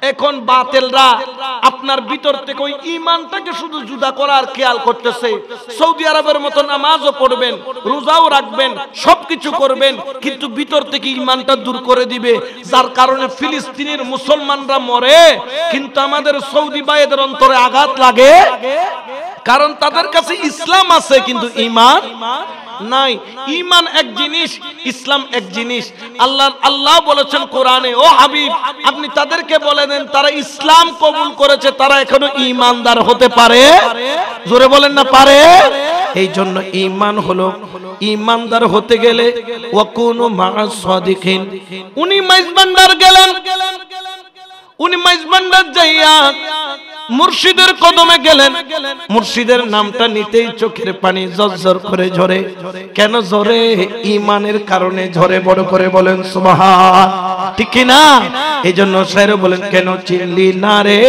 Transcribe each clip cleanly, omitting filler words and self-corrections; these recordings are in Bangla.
এখন বাতিলরা আপনার ভিতর থেকে ওই ঈমানটাকে শুধু জুদা করার খেয়াল করতেছে। সৌদি আরবের মতো নামাজও পড়বেন, রোজাও রাখবেন, সবকিছু করবেন, কিন্তু ভিতর থেকে ঈমানটা দূর করে দিবে। যার কারণে ফিলিস্তিনের মুসলমানরা মরে, কিন্তু আমাদের সৌদি ভাইদের অন্তরে আঘাত লাগে, কারণ তাদের কাছে ইসলাম আছে কিন্তু ঈমান নাই। ঈমান এক জিনিস, ইসলাম এক জিনিস। আল্লাহ বলেছেন কোরআনে, ও হাবিব আপনি তাদেরকে বলে দেন তারা ইসলাম কবুল করেছে, তারা এখনো ঈমানদার হতে পারে। জোরে বলেন না পারে। এই জন্য ঈমান হলো, ঈমানদার হতে গেলে ওয়াকুনু মা'আস সাদিকিন। উনি মাইজবান্ডার গেলেন, উনি মাইজবান্ডার যাইয়া মুর্শিদের কদমে গেলেন। মুর্শিদের নামটা নিতেই চোখের পানি জর্জর করে ঝরে। কেন ঝরে? ঈমানের কারণে ঝরে। বড় করে বলেন সুবহান, ঠিক কি না? এইজন্য শায়র বলেন, কেন চিনলি না রে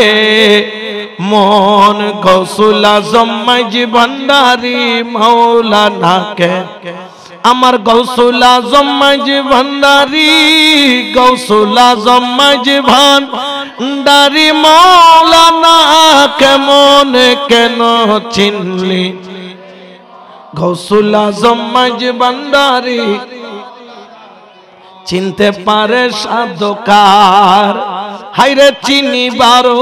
মন গৌসুল আজম মাইজি ভান্ডারি মাওলানা কে, আমার গৌসুল আজম মাইজি ভান্ডারি, গৌসুল আজম মাইজি ভান্ডারি মাওলানা কেমন কেন চিনলি? গৌসুল আজম মাইজি ভান্ডারি চিনতে পারে সাধকার, হাইরে চিনিবারও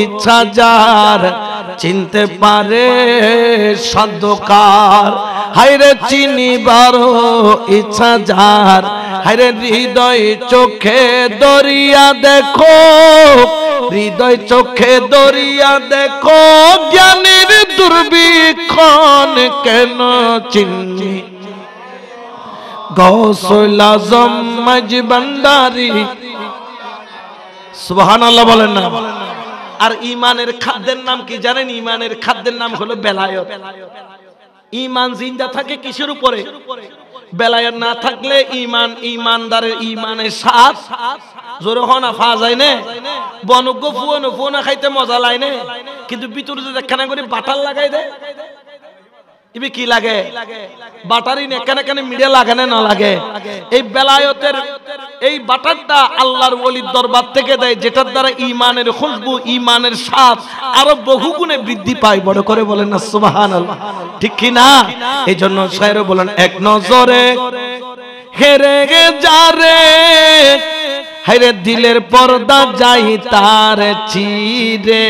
ইচ্ছা যার, চিনতে পারে সাধকার, হাইরে চিনিবারও ইচ্ছা যার, হাইরে হৃদয় চোখে দরিয়া দেখো, হৃদয় চোখে দরিয়া দেখো, জ্ঞানের দুর্বীক্ষণ কেন চিনলি? গৌসুল আজম মাইজি ভান্ডারি। সুবহানাল্লাহ বলেন না। আর ঈমানের খাদ্যের নাম কি জানেন? ঈমানের খাদ্যের নাম হলো বেলায়েত। ঈমান জিন্দা থাকে কিসের উপরে? বেলায়েত না থাকলে ঈমান, ঈমানদারের ঈমানের স্বাদ জোরে হনা ফা যায় না। বনজ্ঞ ফুয়নো ফুয়না খাইতে মজা লাগে না, কিন্তু ভিতরে যদি একখানা করে বাটার লাগাই দেয়, ইবি কি লাগে? বাটারি নে কেন কেন মিডিয়া লাগে না লাগে। এই বেলায়েতের এই বাটারটা আল্লাহর ওলির দরবার থেকে দেয়, যেটার দ্বারা ঈমানের খুশবু, ঈমানের স্বাদ আরো বহুগুণে বৃদ্ধি পায়। বড় করে বলেন না সুবহানাল্লাহ, ঠিক কি না? এই জন্য শায়র বলেন, এক নজরে হেরে যারে, হায়রে দিলের পর্দা যাই তার চিরে,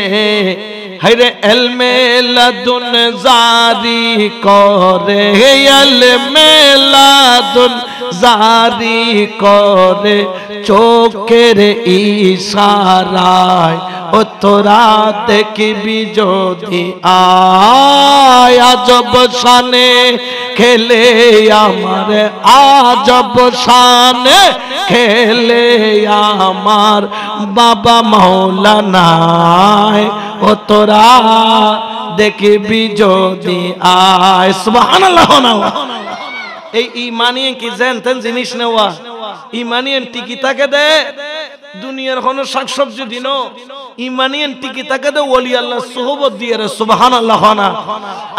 হায়রে এলমে লাদুন জারি করে, এলমে লাদুন জারি করে, চোখের ইশারায় ও তোরা দেখবি যদি আয়, আজব শানে খেলে আমার, আজব শানে খেলে আমার বাবা মাওলানা, ও তোরা দেখবি যদি আয়। সুবহানাল্লাহ। এই ঈমানিয়ে কি জানতেন জিনিস নেওয়া? ঈমানিয়ে টিকি থাকে দে দুনিয়ার কোন শাকসবজি দিনো, ঈমানিয়ান টিকি থাকে দে ওলি আল্লাহ সুহবত দিয়ে রে। সুবহানাল্লাহ। না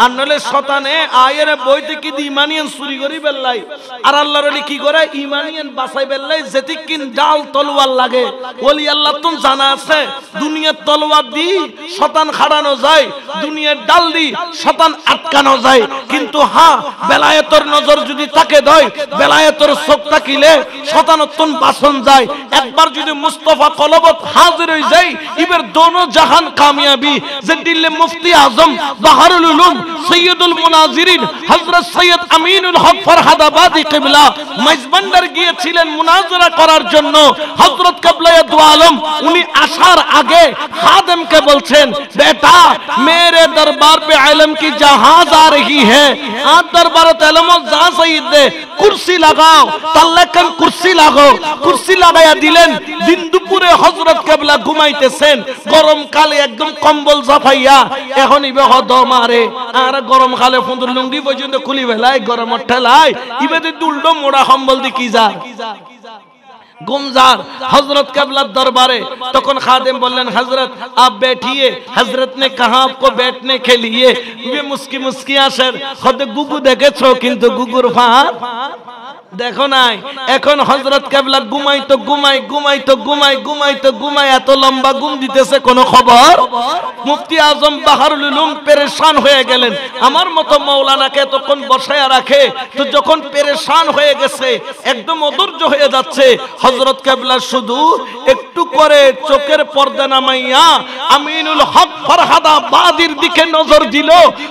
আর নলে শতানে আয়ের বইতে কি দি ঈমানিয়ান চুরি করি বেল্লাই, আর আল্লাহর ওলি কি করে? ঈমানিয়ান বাঁচাই বেল্লাই। যেতিকিন ডাল তলোয়ার লাগে, ওলি আল্লাহ তো জানা আছে দুনিয়ার তলোয়ার দি শতান খাড়ানো যায়, দুনিয়ার ডাল দি শতান আটকানো যায়, কিন্তু হ্যাঁ বেলায়েতের নজর যদি তাকে দেয়, বেলায়েতের চোখ তাকিলে শতানত্তন বাসন যায়। একবার যদি মুস্তাফা কলবত হাজির হয়ে যায়, ইবের দোনো জাহান কামিয়াবি। যে দিল্লি মুফতি আজম বাহারুল উলুম সৈয়দুল মুনাজিরিন হযরত সৈয়দ আমিনুল হক ফরহাদাবাদী কিবলা মাইজবান্ডার গিয়েছিলেন মুনাজারা করার জন্য। হযরত কিবলায়ে দু আলম উনি আসার আগে খাদেমকে বলছেন, বেটা मेरे दरबार पे इल्म की जहाज आ रही है, आप दरबार इल्म जा सईद दे कुर्सी लगाओ, तल्लकन कुर्सी लगाओ। कुर्सी लगाया दिलेन। दिन दुपुरे हजरत केबला घुमाइतेছেন, গরম কালে একদম কম্বল জাফাইয়া এখন ইবে হদ মারে, আর গরম কালে ফুন্দুর লুঙ্গি পর্যন্ত খুলি বেলায় গরম ঠেলায় ইবে দুলডো মোড়া কম্বল দি কি যা गुमजार हजरत केबला दरबारे। तखन खादिम बोलें, हजरत आप बैठिए। हजरत ने कहा आपको बैठने के लिए? वे मुस्की मुस्की आसेन, खुद गुगु देखेछो किन्तु गुगुर फार দেখো নাই এখন হযরত কেবলা ঘুমাইতো ঘুমাই এত লম্বা ঘুম দিতেছে কোন খবর। মুফতি আজম বাহারুল উলুম পেরেশান হয়ে গেলেন, আমার মতো মাওলানাকে এতক্ষণ বসায়া রাখে, তো যখন পেরেশান হয়ে গেছে একদম অধৈর্য হয়ে যাচ্ছে, হযরত কেবলা শুধু একটু করে চোখের পর্দা নামাইয়া আমিনুল হক ফরহাদাবাদীর দিকে নজর দিল।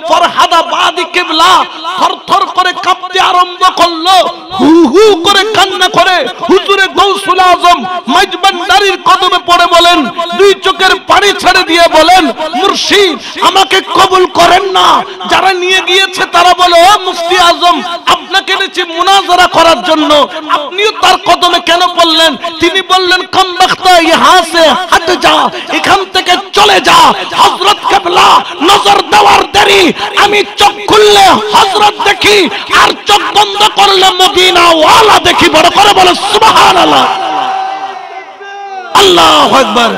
ফরহাদাবাদী কেবলা থরথর করে কাঁপতে আরম্ভ করলো, হু হু করে কান্না করে হুজুরে গৌসুল আজম মাইজবান্ডারির কদমে পড়ে বলেন, দুই চোখের পানি ছেড়ে দিয়ে বলেন, মুর্শিদ আমাকে কবুল করেন না। যারা নিয়ে গিয়েছে তারা বলে, ও মুফতি আজম আপনাকে এনেছি মুনাজারা করার জন্য, আপনিও তার কদমে কেন পড়লেন? তিনি বললেন, কম বখতা ইহাঁ সে হট যা, এখান থেকে চলে যা। হযরত কেবলা নজর দেওয়ার দেরি, আমি চোখ খুললে হযরত দেখি আর চোখ বন্ধ করলে মদিনা ওয়ালা দেখি। বড় করে বলে সুবহানাল্লাহ, আল্লাহু আকবার।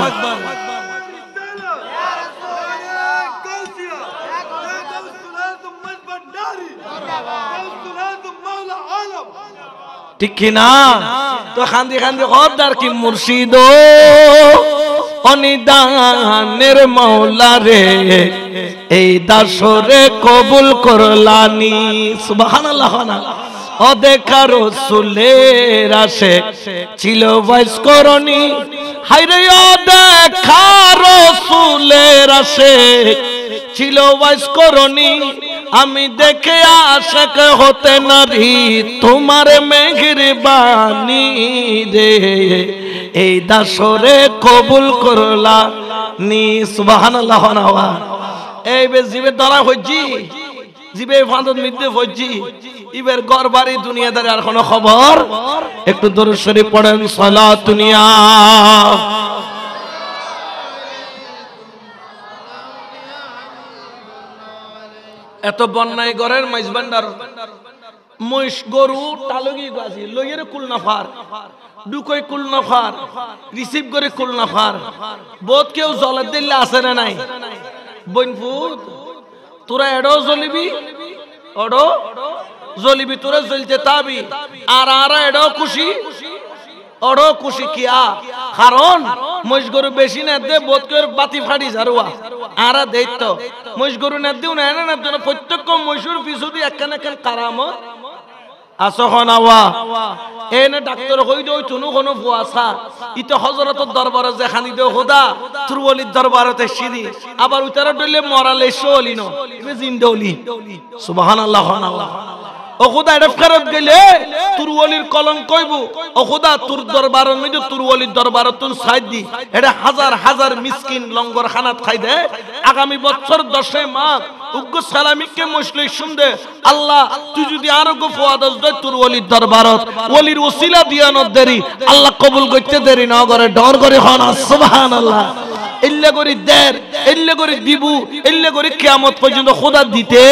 ঠিক কি না? তো খান্দি খান্দি খবরদার কি মুর্শিদ অনিদানের মাওলা রে, এই দাসরে কবুল করলানি। সুবহানাল্লাহ। ও দেখা রাসূলের আশিক ছিল বয়স করনি, হায়রে ও দেখা রাসূলের আশিক ছিল বয়স করনি, আমি দেখে আশিক হতে নারী তোমার মেহেরবানি রে, এই দাসরে কবুল করলা নি। সুবহানাল্লাহ। এই বে জিবে ধরা হইছি, জিবে ফাঁদত মিদ্দে হইছি, ইবের ঘর বাড়ি দুনিয়াদারি আর কোনো খবর। একটু দরুদ শরীফ পড়েন, সালাতুন ইয়া। এত বন্যায় ঘরের মাইজবান্ডার মহিষ গরু টালগি গাছি লইয়ের কুলনাফার ডুকই কুলনাফার রিসিভ করে কুলনাফার বোধ কেউ জলের দিল্লে আছে না নাই? বইনফুত তোরা এডো জ্বলিবি, ওডো জ্বলিবি, তোরা জ্বলতে তাবি, আর আরা এডো খুশি, ওডো খুশি কিয়া? কারণ মহিষ গরু বেশি না দে বোধ করে বাতি ফাড়ি ঝাড়ুয়া আরা দেইত মহিষ গরু না দিও না না জন্য প্রত্যেক মহিষুর পিছু দিয়ে একখান একখান কারামত আসখন আওয়া এনে ডাক্তার হই দই তুনু কোনো ফুয়াসা ইতে হযরতের দরবারে যে খানি দে খোদা তুরওয়ালির দরবারেতে সিদি আবার উতারে ডলে মরালে শোলিনো ইবে জিন্দেওলি। সুবহানাল্লাহ। ও খোদা এটা ফেরত গেলে তুরওয়ালির কলঙ্ক কইব, ও খোদা তোর দরবারের মধ্যে তুরওয়ালির দরবারে তুন সাইদ দি এটা হাজার হাজার মিসকিন লঙ্গর খানাত খাই দে। আগামী বছর 10 মাস উগ্র সালামিকে মুসলিম শুনদে আল্লাহ তুই যদি আরো গো ফুয়াদস দে তুরওয়ালির দরবারত ওলির ওসিলা দিয়ানত দেরি আল্লাহ কবুল করতে দেরি না করে ডর করে হন। সুবহানাল্লাহ। ইল্লা করি দের ইল্লা করি দিবু ইল্লা করি কিয়ামত পর্যন্ত খোদা দিতে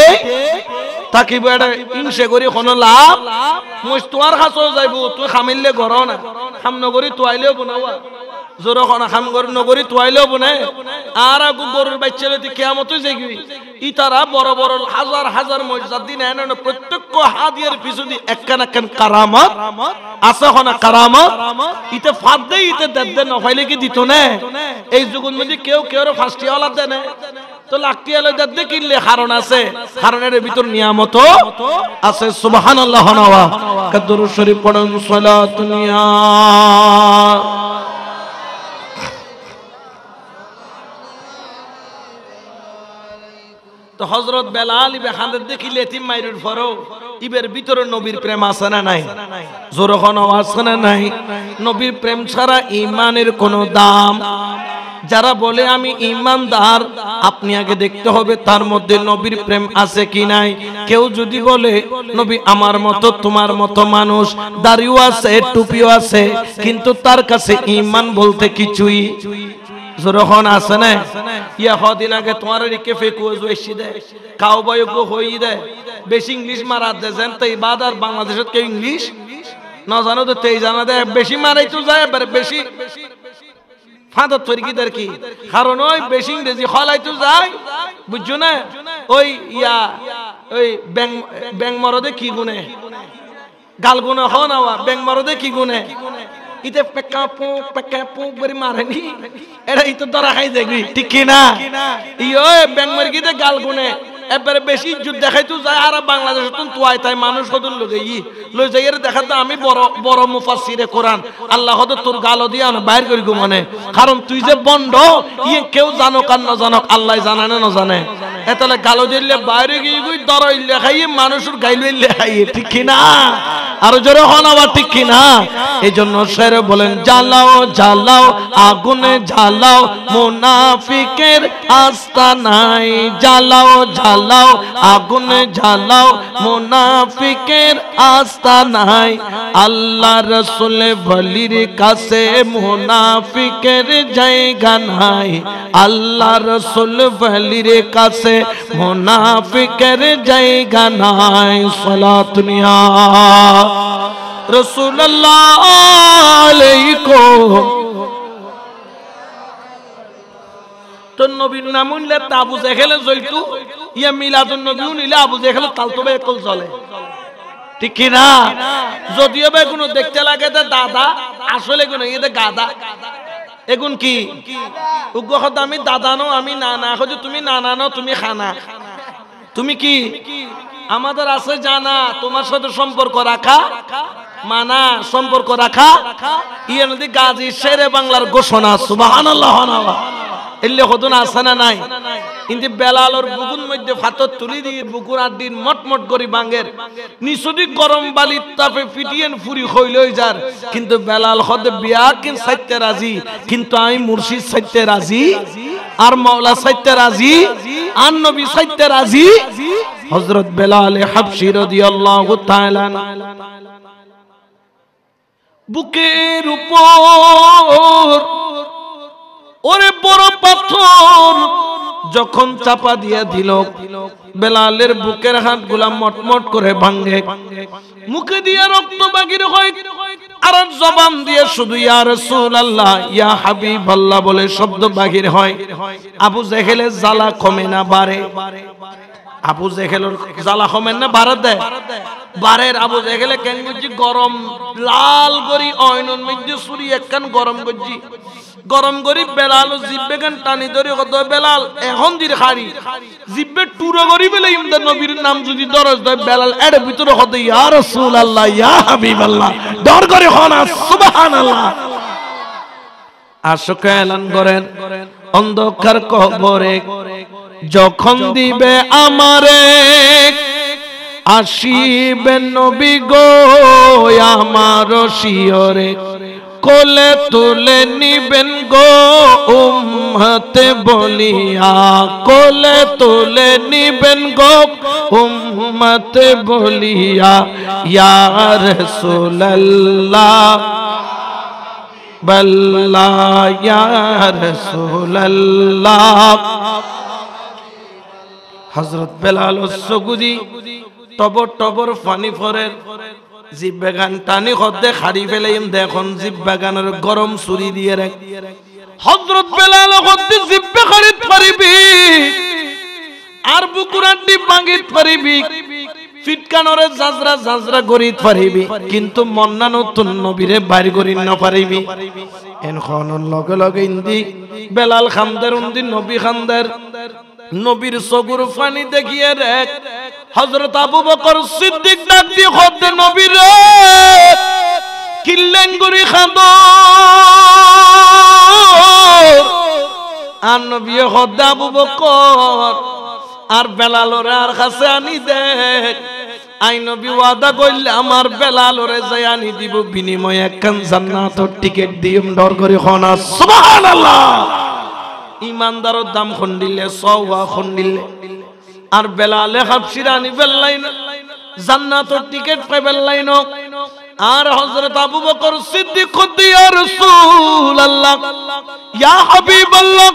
তাকিব এটা ইনসে করি কোনো লাভ মই তোমার কাছেও যাইব, তুই খামিললে ঘর না খাম নগরী তোয়াইলেও বনাওয়া জোর খানা খাম করে নগরী তোয়াইলেও বনে আর আগু গরুর বাচ্চা লইতে কিয়ামতই যাইবি। ই তারা বড় বড় হাজার হাজার মসজিদ দিন এনে প্রত্যেক হাদিয়ার পিছু দি একখান একখান কারামত আছে হনা কারামত ইতে ফাদ দেই ইতে দেদ না হইলে কি দিত না? এই যুগের মধ্যে কেউ কেউ ফাস্টি ওয়ালা দেয় না তো লাখটি আলো দেদ কিনলে কারণ আছে, কারণের ভিতর নিয়ামত আছে। সুবহানাল্লাহ। নওয়া দরুদ শরীফ পড়ুন, সালাতুন ইয়া। তো হযরত বেলাল ইবে খানদের দেখিলে এতিম মাইরুর ফরো ইবের ভিতরে নবীর প্রেম আছে না নাই? জোরখন আছে না নাই? নবীর প্রেম ছাড়া ঈমানের কোনো দাম। যারা বলে আমি ঈমানদার আপনি আগে দেখতে হবে তার মধ্যে নবীর প্রেম আছে কি নাই। কেউ যদি বলে নবী আমার মতো তোমার মতো মানুষ, দাড়িও আছে টুপিও আছে, কিন্তু তার কাছে ঈমান বলতে কিছুই যখন আছে না। ইয়া হদিন আগে তোমার কেফে কুজ বেশি দেয় খাও বয়োগ্য হই দেয় বেশি ইংলিশ মারা দেয় যেন তো বাদ আর বাংলাদেশত কেউ ইংলিশ না জানো তো তেই জানা দেয় বেশি মারাই তো যায় বেশি ফাঁদত তরিকিদের কি কারণ ওই বেশি ইংরেজি হলাই তো যায় বুঝছো না। ওই ইয়া ওই ব্যাং মরদে কি গুনে গাল গুনে হন আওয়া ব্যাং মারদে কি গুনে ইতে পেকা পুক বরি মারেনি এটা ইতো ধরা খাই দেখবি ঠিক কি না ইয়ো ব্যাং মারগিতে গাল গুনে এবারে বেশি ইজ্জত দেখাইতো যায় আর বাংলাদেশে তো তাই মানুষ কদুর লগে লই যাই এর দেখাতে আমি বড় বড় মুফাসসিরে কোরআন আল্লাহ হদ তোর গালও দিয়া না বাইর করি গো মানে কারণ তুই যে বন্ড ইয়ে কেউ জানো কার না জানো আল্লাহ জানে না জানে এতলে গালও দিলে বাইরে গিয়ে গই দরাইলে খাইয়ে মানুষের গাইলে খাইয়ে ঠিক কি না আর জোরে হন আবার ঠিক কি না এইজন্য শের বলেন জ্বালাও জ্বালাও আগুনে জ্বালাও মুনাফিকের আস্তানায় জ্বালাও জ্বালাও আগুনে জ্বালাও মুনাফিকের আস্তানায় আল্লাহ রাসূল বলির কাছে মুনাফিকের জায়গা নাই আল্লাহ রাসূল বলির কাছে মুনাফিকের জায়গা নাই সালাতুনিয়া রাসূলুল্লাহ আলাইকুম তো নবীর নাম উনলে আবু জেহেলে জইতু ইয়া মিলাদুন নবী উনিলে আবু জেহেলে তালতবে একল চলে ঠিক কি না যদিও বা কোনো দেখতে লাগে তে দাদা আসলে কোন এতে গাদা এগুন কি উগ্র কথা আমি দাদা নো আমি নানা হচ্ছে তুমি নানা নো তুমি খানা তুমি কি আমাদের আছে জানা তোমার সাথে সম্পর্ক রাখা মানা সম্পর্ক রাখা ইয়ে নদী গাজী শেরে বাংলার ঘোষণা সুবহানাল্লাহ এলে হতো না আছে না নাই কিন্তু বেলালর বুকুর মধ্যে ফাতর তুলি দিয়ে বুকুর আড্ডির মটমট করি বাঙ্গের নিশুদি গরম বালির তাপে ফিটিয়েন ফুরি হইলই যার কিন্তু বেলাল হদে বিয়া কিন সাইতে রাজি কিন্তু আমি মুর্শিদ সাইতে রাজি আর মাওলা সাইতে রাজি আর নবী সাইতে রাজি হযরত বেলাল হাবশী রাদিয়াল্লাহু তাআলা বুকের উপর ওরে বড় পাথর যখন চাপা দিয়ে দিল বেলালের বুকের হাতগুলা মটমট করে ভাঙে মুখে দিয়ে রক্ত বাগির হয় আর জবান দিয়ে শুধু ইয়া রাসূলুল্লাহ ইয়া হাবিবাল্লাহ বলে শব্দ বাহির হয় আবু জেহেলের জ্বালা কমে না বাড়ে আবু জেহেলের জ্বালা কমে না বাড়ে দেয় বারের আবু জেহেলে কেন গুজি গরম লাল গরি অয়নন মধ্যে সুরি একখান গরম গজি গরম করি বেলাল জিব্বে গান টানি ধরে কত বেলাল এখন দির খাড়ি জিব্বে টুরো করি বেলে ইমদাদ নবীর নাম যদি দরজ দেয় বেলাল এর ভিতরে কত ইয়া রাসূলুল্লাহ ইয়া হাবিবাল্লাহ ডর করে হনা সুবহানাল্লাহ আশক এলান করেন অন্ধকার কবরে যখন দিবে আমারে আসিবে নবী গো আমার শিয়রে কোলে তুলে নিবেন গো উম্মতে বলিয়া কোলে তুলে নিবেন গো উম্মতে বলিয়া ইয়া রাসূলুল্লাহ বল্লা ইয়া রাসূলুল্লাহ হযরত বেলাল সুগুদি টবর টবর পানি ফরের জিব্বা গান টানি খদ্দে খাড়ি ফেলেইম দেখুন জিব্বা গানের গরম ছুরি দিয়ে রাখ হযরত বেলাল খদ্দে জিব্বা খাড়িত পারিবি আর বুকুরান্ডি ভাঙিত পারিবি ফিটকানরে জাজরা জাজরা গরিত পারিবি কিন্তু মন্না নতুন নবীরে বাইর করি না পারিবি এনখন লগে লগে ইন্দি বেলাল খানদার উন্দি নবী খানদার নবীর চকুর পানি দেখিয়ে রেখ হযরত আবু বকর সিদ্দিক ডাক দিয়ে খদ্দে নবীর কিল্লেঙ্গুরি খাদ আর নবী খদ্দে আবু বকর আর বেলালরে আর কাছে আনি দেখ আই নবী ওয়াদা কইলে আমার বেলালরে যাই আনি দিব বিনিময়ে একখান জান্নাতের টিকেট দিম ডর করে খনা সুবহানাল্লাহ ইমানদারের দাম খন্ডিলে সওয়া খন্ডিলে আর বেলালে হাবশীর আনি বেলাইন জান্নাতের টিকেট পাইবেলাইন আর হযরত আবু বকর সিদ্দিক কদ্দি ইয়া রাসূলুল্লাহ ইয়া হাবিবাল্লাহ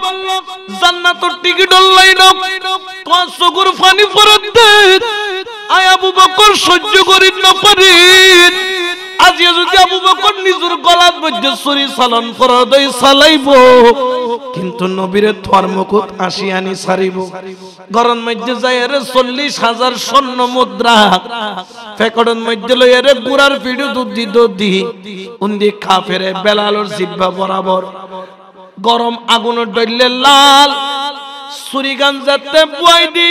জান্নাতের টিকেট লাইন তো সুগুর পানি ফরত দে আয় আবু বকর সহ্য করিত না পারি আজ যদি আবু বকর নিজের গলার মধ্যে ছুরি চালান করে দেই চালাইবো কিন্তু নবীর ধর্মকুত আসিয়ানি সারিব গরম মধ্যে যায় রে 40,000 স্বর্ণ মুদ্রা ফেকড়ন মধ্যে লইয়া রে গুড়ার পিড়ু দুধি উন্দি কাফেরে বেলালর জিহ্বা বরাবর গরম আগুনের ডইলে লাল সুরিগান যাতে বুয়াই দি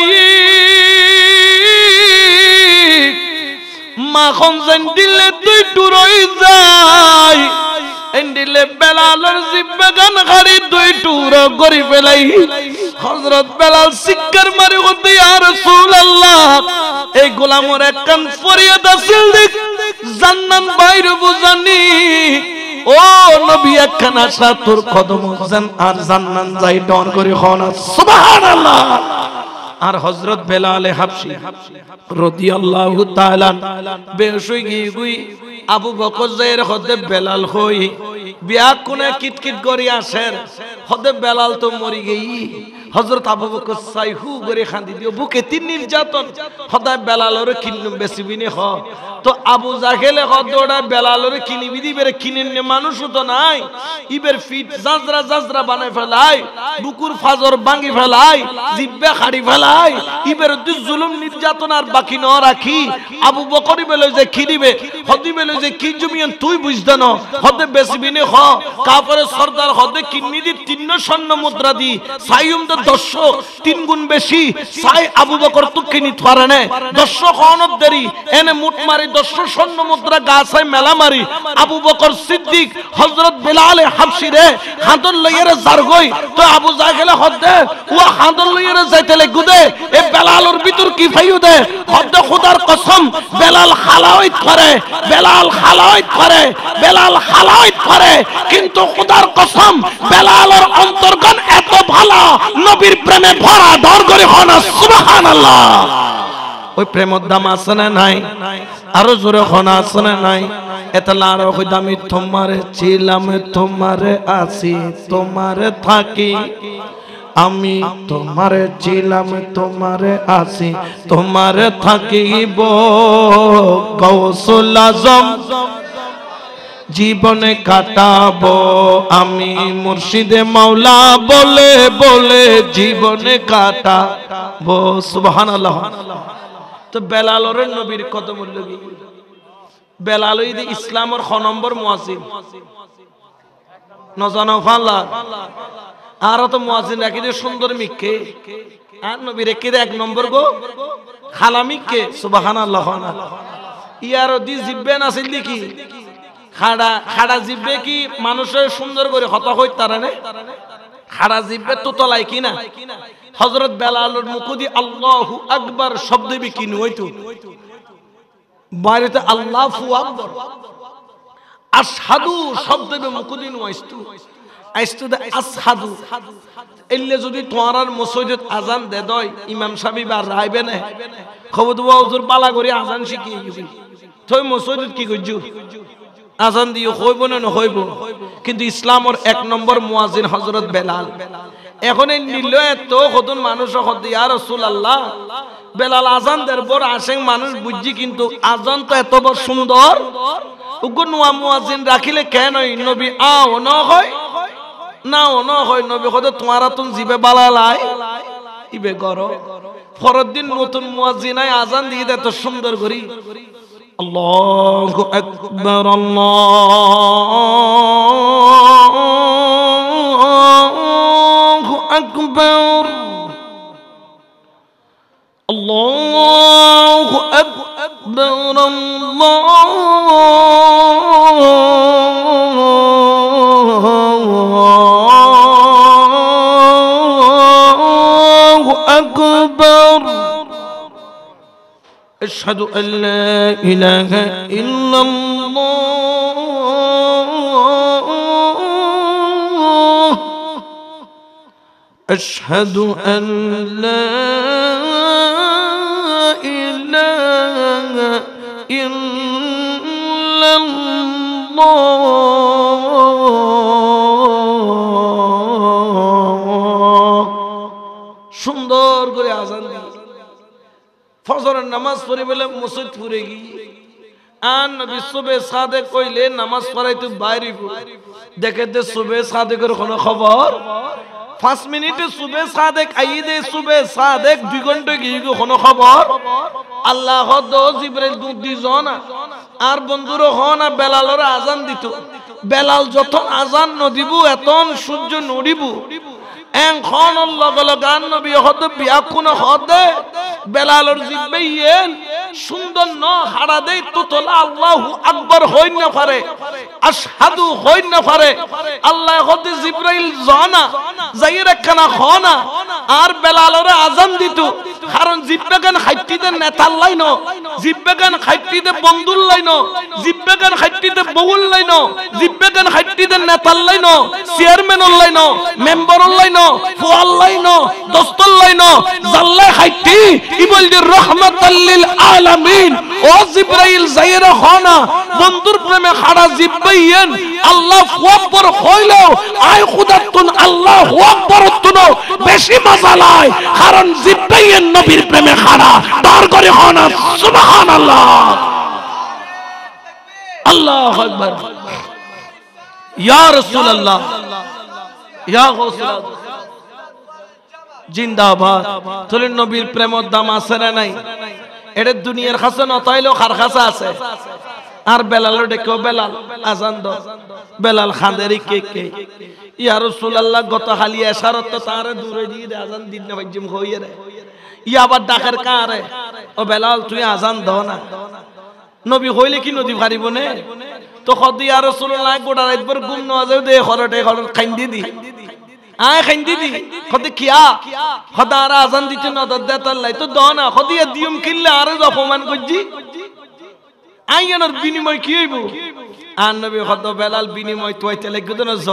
মাখন জান দিলে তুই টুরই যায় এন্ডিলে বেলালর জিহ্বা গান খারি দুই টুরা গরি ফেলাই হযরত বেলাল সিক্কার মারি কইতে ইয়া রাসূলুল্লাহ এই গোলামর একখান ফরিয়াদ আছিল দেখ জান্নাত বাইরে বুঝানি ও নবী একখান আশা তোর কদম জান আর জান্নাত যাই ডন করে হনা সুবহানাল্লাহ আর হযরত বেলাল হাবশী রাদিয়াল্লাহু তাআলা বেহুশ হয়ে গই আবু বকর যায়ের হদে বেলাল হই বিয়া কোনে কিটকিট করি আসের হদে বেলাল তো মরি গই হযরত আবু বকর সাইহু করে খান্দি দিও বুকে তিন নির্যাতন হদায় বেলালরে কিন্নু বেসিবিনি হ তো আবু জাহেলে হদোড়া বেলালরে কিনিবি দিবেরে কিনিনে মানুষও তো নাই ইবের ফিট জাজরা বানায় ফেলাই বুকুর ফাজর ভাঙি ফেলাই জিব্বা খাড়ি ফেলাই ইবের দুই জুলুম নির্যাতন আর বাকি ন রাখি আবু বকরি বলে যে কি দিবে হদি বলে যে কি জমিয়ন তুই বুঝদ না হদে বেসিবিনি হ কাফের সরদার হদে কিন্নি দি 3 স্বর্ণ মুদ্রা দি সাইয়ুম দে 100 3 গুণ বেশি সাই আবু বকর তো কিনি পারে 100 খনত দেরি এনে মুট মারি 100 স্বর্ণ মুদ্রা গাছাই মেলা মারি আবু বকর সিদ্দিক হযরত বেলাল হাবশী রে হাঁদর লইয়ারে জারগই তো আবু জাহেল হদে ও হাঁদর লইয়ারে যাইতে লাগুদে এ বেলালর ভিতর কি ফাইউ দে হদে খোদার কসম বেলাল হালাওয়াত করে কিন্তু খোদার কসম বেলালর অন্তর্গণ এত ভালো নবীর প্রেমে ভরা দর করে হনা সুবহানাল্লাহ ওই প্রেমর দাম আছে না নাই আরো জোরে হনা আছে না নাই এতলা আর কইতা আমি তোমারে ছিলাম তোমারে আছি তোমারে থাকি আমি তোমারে ছিলাম তোমারে আছি তোমারে থাকিব গৌসুল আজম জীবনে কাটাবো আমি মুর্শিদে মাওলা বলে বলে জীবনে কাটাবো সুবহানাল্লাহ তো বেলালরে নবীর কত মূল্য কি বেলালই দি ইসলামের 6 নম্বর মুয়াজ্জিন নজানো ফাল্লা আর তো মুয়াজ্জিন রাখি দে সুন্দর মিকে আর নবী রেখে দে 1 নম্বর গো খালামিকে সুবহানাল্লাহ ইয়ার দি জিব্বেন আছিল দেখি খাড়া জিব্বে কি মানুষের সুন্দর করে হতা হই তারানে খাড়া জিব্বে তো তলাই কি না হযরত বেলালের মুখদি আল্লাহু আকবার শব্দ বিকিন হইতো বাইরেতে আল্লাহু আকবার আশহাদু শব্দ বে মুখদি নইস্তু আইস্তু দে আশহাদু এলে যদি তোমার মসজিদে আজান দে দয় ইমাম সাহেব আর রাইবে না খবর দবা হুজুর বালা করে আজান শিখিয়ে গেছি তুই মসজিদে কি করছু আজান দিও হইব না হইব কিন্তু ইসলামের 1 নম্বর মুয়াজ্জিন হযরত বেলাল এখন এই নিল এত কতন মানুষ হদ ইয়া রাসূলুল্লাহ বেলাল আজান দের পর আসেন মানুষ বুঝি কিন্তু আজান তো এত বড় সুন্দর উগো নোয়া মুয়াজ্জিন রাখিলে কেন নবী আও ন হয় নাও ন হয় নবী কত তোমারা তুন জিবে বালালাই ইবে করো ফরদিন নতুন মুয়াজ্জিন আয় আজান দিয়ে এত সুন্দর করি আল্লাহু আকবার আল্লাহু আকবার আল্লাহু আকবার আল্লাহু আকবার أشهد أن لا إله إلا الله أشهد أن لا إله إلا الله সুন্দর করে আজান দিয়ে ফজরের নামাজ পড়ে বলে মসজিদ পুরে গিয়ে আর নবী সুবে সাদেক কইলে নামাজ পড়াইতে বাইরে দেখে যে সুবে সাদেকের কোনো খবর 5 মিনিটে সুবে সাদেক আইদে সুবে সাদেক 2 ঘন্টা গিয়ে কোনো খবর আল্লাহ দো জিবরাইল দুজন আর বন্ধুরও হন বেলালের আজান দিত বেলাল যখন আজান নদিবু এতন সূর্য নড়িবু এখন গান নবী হদ বিয়াকুন হদে বেলালের জিব্বাইয়েন সুন্দর ন হাড়া দেই তো তোলা আল্লাহু আকবার হই না পারে আশহাদু হই না পারে আল্লাহ হদ জিবরাইল জানা যাইরা কানা হনা আর বেলালের আজান দিত কারণ জিব্বাগান খাইতিতে নেতাল লাইন জিব্বাগান খাইতিতে বন্ধুর লাইন জিব্বাগান খাইতিতে বহুল লাইন জিব্বাগান খাইতিতে নেতাল লাইন চেয়ারম্যানের লাইন মেম্বারের line ফুয়াল line দস্তর line জাল্লাই Khaiti able যে রহমাতাল লিল আলামিন ও জিবরাইল যাইরা হনা বন্ধুর প্রেমে খাড়া জিব্বাইয়েন আল্লাহু আকবার হইলো আয় খুদাতুন আল্লাহু আকবার তুনো বেশি মজা লাগে কারণ জিব্বাইয়েন নবীর প্রেমে খাড়া তার করে হনা সুবহানাল্লাহ আল্লাহু আকবার ইয়া রাসূলুল্লাহ ইয়া গাউসুল জিন্দাবাদ তোর নবীর প্রেমের দাম আছে না নাই এটা দুনিয়ার কাছে নতাইলো কার কাছে আছে আর বেলাল ডেকেও বেলাল আজান দাও বেলাল খান্দেরি কে কে ইয়া রাসূলুল্লাহ গত হালি ইশারত তো তারে দূরে দিয়ে আজান দিন না বাজ্জিম হইয়ে রে ইয়া আবার ডাকের কারে ও বেলাল তুই আজান দাও না নবী হইলে কি নদী পারিব নে তো খদি ইয়া রাসূলুল্লাহ গোটা রাত ভর ঘুম না যায় দে খরটে খাইন্দি দি আয় খাইন্দি দি খদি কিয়া খদারা আজান দিতে না দেতাল্লাই তো দাও না খদি দিয়ম কিল্লা আর অপমান করজি আইয়ানোর বিনিময় কি হইব আর নবী খদ বেলাল বিনিময় তোইতে লাগবে না জ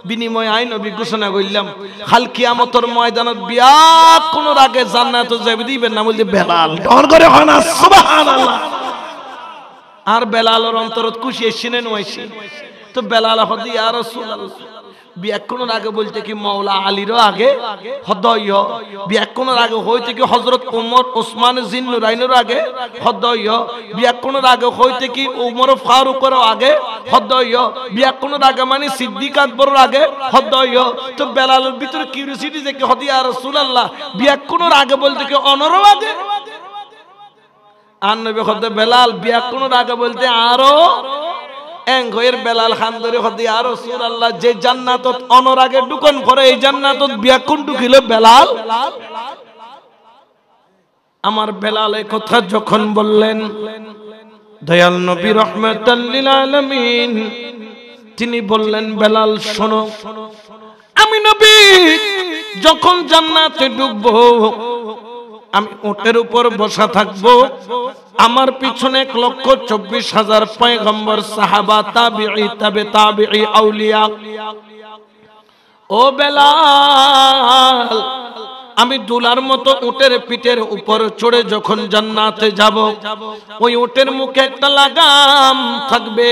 বিনিময় আই নবী ঘোষণা কইলাম কাল কিয়ামতের ময়দানত বিয়া কোন আগে জান্নাত যাবে দিবেন না বলতে বেলাল ডর করে হয় না সুবহানাল্লাহ আর বেলালের অন্তরত খুশি এসেনে নয়সি তো বেলাল খদ ইয়া রাসূলুল্লাহ বিয়াকুনের আগে বলতে কি মাওলা আলীরও আগে হদয় বিয়াকুনের আগে হইতে কি হযরত ওমর ওসমান জিন্নুরাইনের আগে হদয় বিয়াকুনের আগে হইতে কি ওমর ফারুকের আগে হদয় বিয়াকুনের আগে মানে সিদ্দিক আকবরের আগে হদয় তো বেলালের ভিতরে কিউরিওসিটি যে কি হদি ইয়া রাসূলুল্লাহ বিয়াকুনের আগে বলতে কি অনরও আগে আর নবী হদ বেলাল বিয়াকুনের আগে বলতে আরো এর বেলাল খান ধরে হদি ইয়া রাসূলুল্লাহ যে জান্নাতত অনর আগে ঢুকন করে এই জান্নাতত বিয়াকুন ঢুকিলে বেলাল আমার বেলাল এই কথা যখন বললেন দয়াল নবী রাহমাতাল লিল আলামিন তিনি বললেন বেলাল শোনো আমি নবী যখন জান্নাতে ঢুকবো আমি উটের উপর বসা থাকবো আমার পিছনে 1,24,000 পয়গম্বর সাহাবা তাবিঈ তাবে তাবিঈ আউলিয়া ও বেলাল আমি দুলার মতো উটের পিঠের উপর চড়ে যখন জান্নাতে যাব ওই উটের মুখে একটা লাগাম থাকবে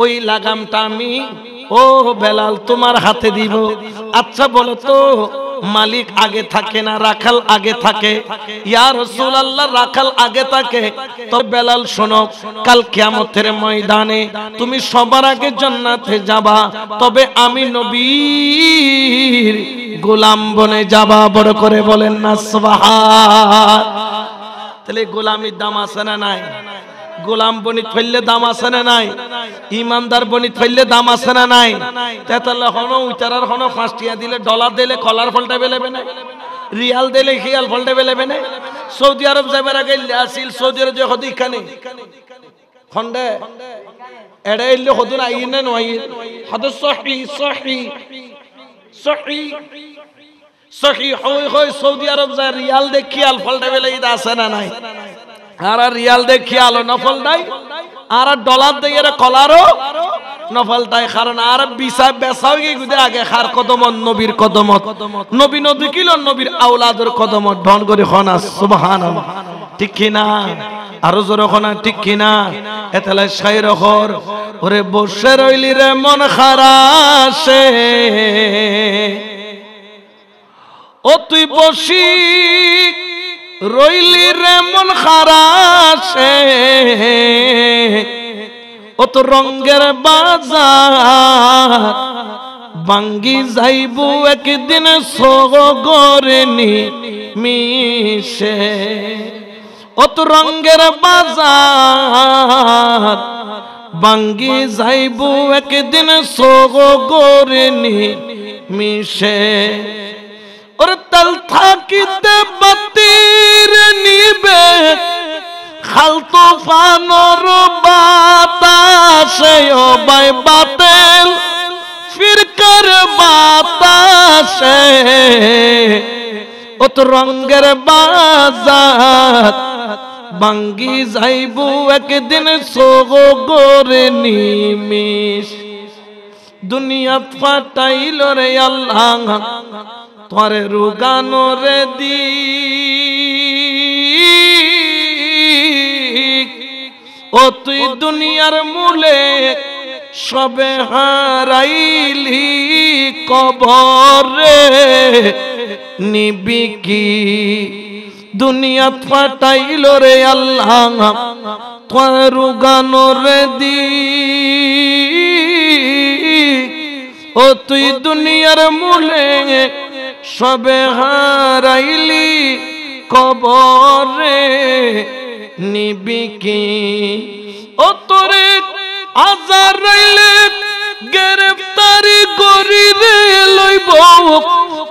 ওই লাগামটা আমি ও বেলাল তোমার হাতে দিব আচ্ছা বলো তো মালিক আগে থাকে না রাখাল আগে থাকে ইয়া রাসূলুল্লাহ রাখাল আগে থাকে তো বেলাল শোনো কাল কিয়ামতের ময়দানে তুমি সবার আগে জান্নাতে যাবা তবে আমি নবীর গোলাম বনে যাবা বড় করে বলেন না সুবহান তাহলে গোলামির দাম আছে না নাই গোলাম বনিত ফেললে দাম আছে না নাই ইমানদার বনিত ফেললে দাম আছে না নাই তেতাল্লা হনো উইতারার হনো 5 টাকা দিলে ডলার দিলে কলার ফলটা বেলেবে না রিয়াল দিলে খিয়াল ফলটা বেলেবে না সৌদি আরব যাবার আগে আসিল সৌদি আরব যে হদি খানে খন্ডে এড়ে ইল্লে হদুন আইন না নয় হাদিস সহিহ সহিহ সহিহ সহিহ হয় সৌদি আরব যা রিয়াল দে খিয়াল ফলটা বেলে ইদা আছে না নাই আর রিয়াল দেখি আলো নফল নাই আর ডলার দিয়ে কলারও নফল তাই কারণ আর বিসা বেসাও গিয়ে গুদে আগে খার কদমত নবীর কদমত নবী নবী কিলো নবীর আওলাদের কদমত ঢন করে খনা সুবহানাল্লাহ ঠিক কি না আরো জোরে খনা ঠিক কি না এতলা শায়র হর ওরে বসে রইলি রে মন খারাসে ও তুই বসি রইলি রে মন খারাসে ও তো রঙ্গের বাজার ভাঙ্গি যাইব একদিন সগরেনি মিশে ও তো রঙ্গের বাজার ভাঙ্গি যাইব একদিন সগরেনি মিশে ওর তাল থাকিতে বাতির নিবে খাল তুফানর বাতাসে ও বাই বাতেল ফিরকার বাতাসে ও তো রঙ্গের বাজার ভাঙ্গি যাইব একদিন সগরে নিমিষ দুনিয়া ফাটাইল রে আল্লাহ তোরে রুগানো রে দি ও তুই দুনিয়ার মূলে সবে হারাইলি কবরে নিবি কি দুনিয়া ফাটাইল রে আল্লাহ তোরে রুগানো রে দি ও তুই দুনিয়ার মূলে সবে হারাইলি কবরে নিবি কি ও তোরে আজারাইলে গ্রেফতারি করি রে লইব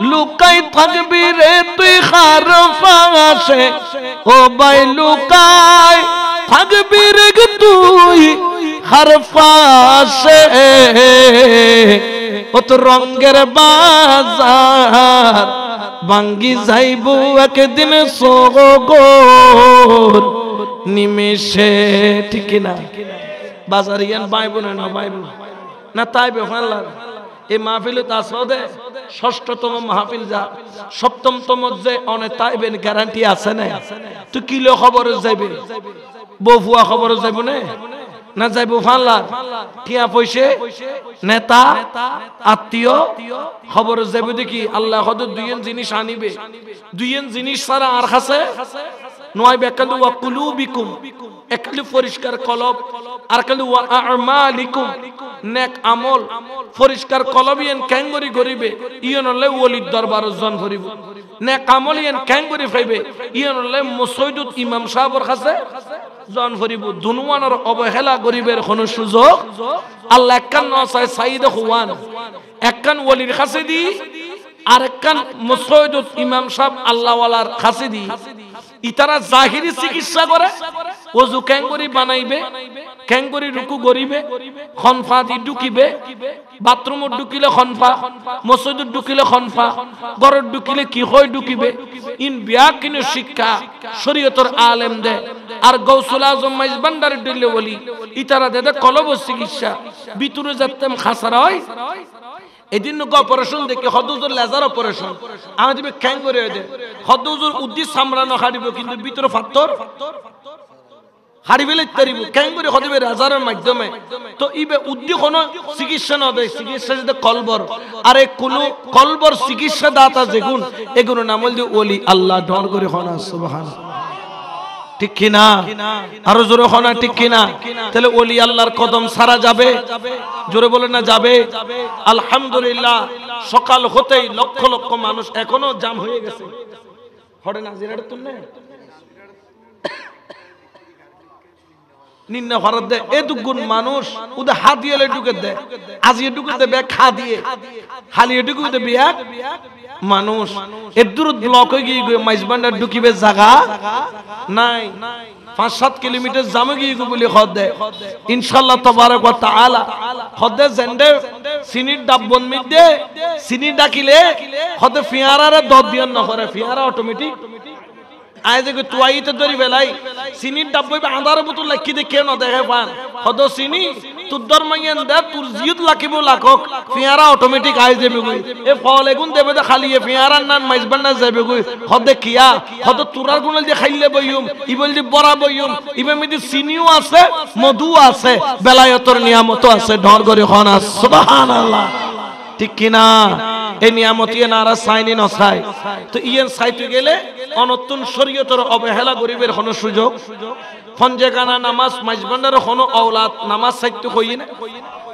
লুকাই থাকবি রে তুই খারফাসে ও ভাই লুকাই থাকবি রে তুই খারফাসে ও তো রঙ্গের বাজার ভাঙ্গি যাইব একদিন সগর নিমেষে ঠিক না বাজার ইয়ান বাইব না বাইব না তাই বেফাল্লা এই মাহফিল তাসদে ষষ্ঠতম মাহফিল যা সপ্তমতম যে অনে তাইবেন গ্যারান্টি আছে না তুই কিলো খবর যাইবে বফুয়া খবর যাইব না যাইব ফাল্লা টিয়া পয়সে নেতা আত্মীয় খবর যাইব দেখি আল্লাহ হদ দুইয়েন জিনিস আনিবে দুইয়েন জিনিস ছাড়া আর খাসে নয় বেকালু ওয়া কুলুবিকুম একলি পরিষ্কার কলব আর কালু ওয়া আমালিকুম নেক আমল পরিষ্কার কলব ইয়েন ক্যাঙ্গরি গরিবে ইয়ন হলে ওলির দরবার জন ভরিব নেক আমল ইয়েন ক্যাঙ্গরি ফাইবে ইয়ন হলে মুসাইদুত ইমাম সাহেবের কাছে জন ভরিব দুনওয়ানের অবহেলা গরিবের কোন সুযোগ আল্লাহ একখান নসায় সাইদ খুয়ান একখান ওলির কাছে দি আর একখান মুসাইদুত ইমাম সাহেব আল্লাহওয়ালার কাছে দি ইতারা জাহিরি চিকিৎসা করে ওযু ক্যাঙ্গরি বানাইবে ক্যাঙ্গরি রুকু গরিবে খনফা দি ঢুকিবে বাথরুমত ঢুকিলে খনফা মসজিদত ঢুকিলে খনফা ঘরত ঢুকিলে কি হয় ঢুকিবে ইন বিয়া কিনো শিক্ষা শরীয়তের আলেম দে আর গৌসুল আজম মাইজ ভান্ডারে দিলে বলি ইতারা দে কলব চিকিৎসা ভিতরে যাতেম খাসারা হয় এদিন অপারেশন দেখে হদুজুর লেজার অপারেশন আমি দিবে ক্যাং করে দে হদুজুর উদ্দিস সামরানো হারিব কিন্তু ভিতরে ফাত্তর হারিবেলে তারিব ক্যাং করে হদিবে লেজারের মাধ্যমে তো ইবে উদ্দি কোন চিকিৎসা না দেয় চিকিৎসা যদি কলবর আরে কুলু কলবর চিকিৎসা দাতা যেগুন এগুলো নামল দি ওলি আল্লাহ ডর করে হনা সুবহানাল্লাহ ঠিক কিনা আরো জোরে হনা ঠিক কিনা তাহলে ওলি আল্লাহর কদম সারা যাবে জোরে বলেন না যাবে আলহামদুলিল্লাহ সকাল হতেই লক্ষ লক্ষ মানুষ এখনো জাম হয়ে গেছে হড়ে না জিরাটা তুলনে নিন্না ভারত দে এ দুগুণ মানুষ উদে হাত দিয়ে ঢুকে দে আজিয়ে ঢুকে দে ব্যাগ খা দিয়ে হালিয়ে ঢুকে দে ব্যাগ মানুষ এর দূর ব্লক হয়ে গিয়ে মাইজবান্ডার ঢুকিবে জায়গা নাই 5-7 কিলোমিটার জামে গিয়ে বলি খদ দে ইনশাআল্লাহ তাবারক ওয়া তাআলা খদে জেন্ডে সিনির ডাব্বন মিদে সিনি ডাকিলে খদে ফিয়ারারে দদ দিয়ন না করে ফিয়ারা অটোমেটিক আইজে কো তুইতে ধরি বেলাই সিনির ডাব্বই আন্ধার বোতল লাকি দে কেন দেখে পান খদ সিনি তুর দরমাইয়ান দে তুর জিয়ত লাকিব লাকক ফিয়ারা অটোমেটিক আই যাবে গই এ ফল এগুন দেবে দে খালি এ ফিয়ারার নান মাইজবান না যাবে গই খদে কিয়া খদ তুরার গুণ দি খাইলে বইয়ুম ইবল দি বড়া বইয়ুম ইবে মিদি সিনিও আছে মধু আছে বেলায়েতর নিয়ামত আছে ঢর করে খানা সুবহানাল্লাহ ঠিক কিনা এই নিয়ামতিয়ে নারা সাইনি নসাই তো ইয়েন সাইতে গেলে অনতুন শরীয়তের অবহেলা গরিবের কোনো সুযোগ ফঞ্জেগানা নামাজ মাইজবান্ডার কোনো আওলাদ নামাজ সাইতে কই না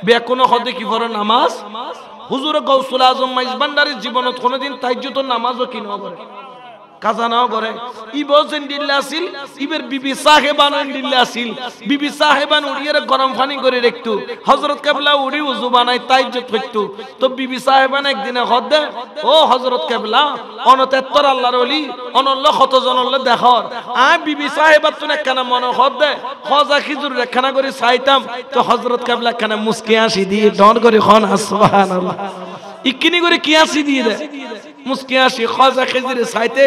বে কোনো হদে কি বড় নামাজ হুজুর গৌসুল আজম মাইজবান্ডারের জীবনত কোনোদিন তাইজ্জত নামাজও কি না করে কাজা নাও করে ইবজেন দিল্লা আসিল ইবের বিবি সাহেবান দিল্লা আসিল বিবি সাহেবান উড়িয়ে গরম পানি করে রাখতো হযরত কেবলা উড়ি ওযু বানাই তাইজ্জত হইতো তো বিবি সাহেবান একদিনে হদে ও হযরত কেবলা অনতেত্তর আল্লাহর ওলি অনল্ল কত জনল্ল দেখর আ বিবি সাহেবাত তুনে কেন মন হদে খজা খিজুর রেখানা করে চাইতাম তো হযরত কেবলা কেন মুস্কি হাসি দিয়ে ডন করে খন সুবহানাল্লাহ ইকিনি করে কি হাসি দিয়ে দে মুস্কি হাসি খজা খিজুরে চাইতে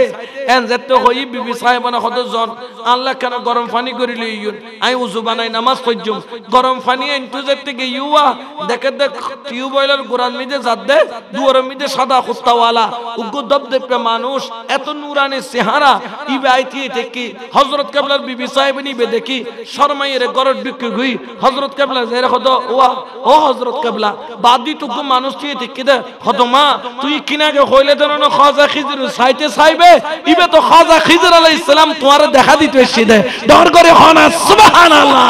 এন যেত হই বিবি সাহেবান কত জন আল্লাহ কেন গরম পানি করে লইয়ুন আই ওযু বানাই নামাজ পড়জুম গরম পানি এন্টু যেতে গে ইউয়া দেখে দেখ টিউবওয়েলের গোরান মিদে জাত দে দুয়ার মিদে সাদা কুস্তাওয়ালা উগ্র দবদবে মানুষ এত নুরানি চেহারা ইবে আইতি দেখি হযরত কেবলার বিবি সাহেবানি বে দেখি শরমাইয়ের গরড বিক্রি হই হযরত কেবলা জেরে কত ওয়া ও হযরত কেবলা বাদি টুকু মানুষ দিয়ে দেখি দে কত মা তুই কিনাকে হইলে দেন খাজা খিজর সাইতে চাইবে ইবে তো খাজা খিজর আলাইহিস সালাম তোমারে দেখা দিতে এসে ডর করে হনা সুবহানাল্লাহ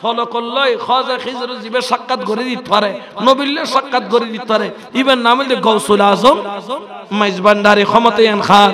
ফলো করলই খাজা খিজর জিবে সাক্ষাৎ করে দিতে পারে নবীলে সাক্ষাৎ করে দিতে পারে ইবে নামে গৌসুল আজম মাইজবান্ডারি ক্ষমতায়ন খান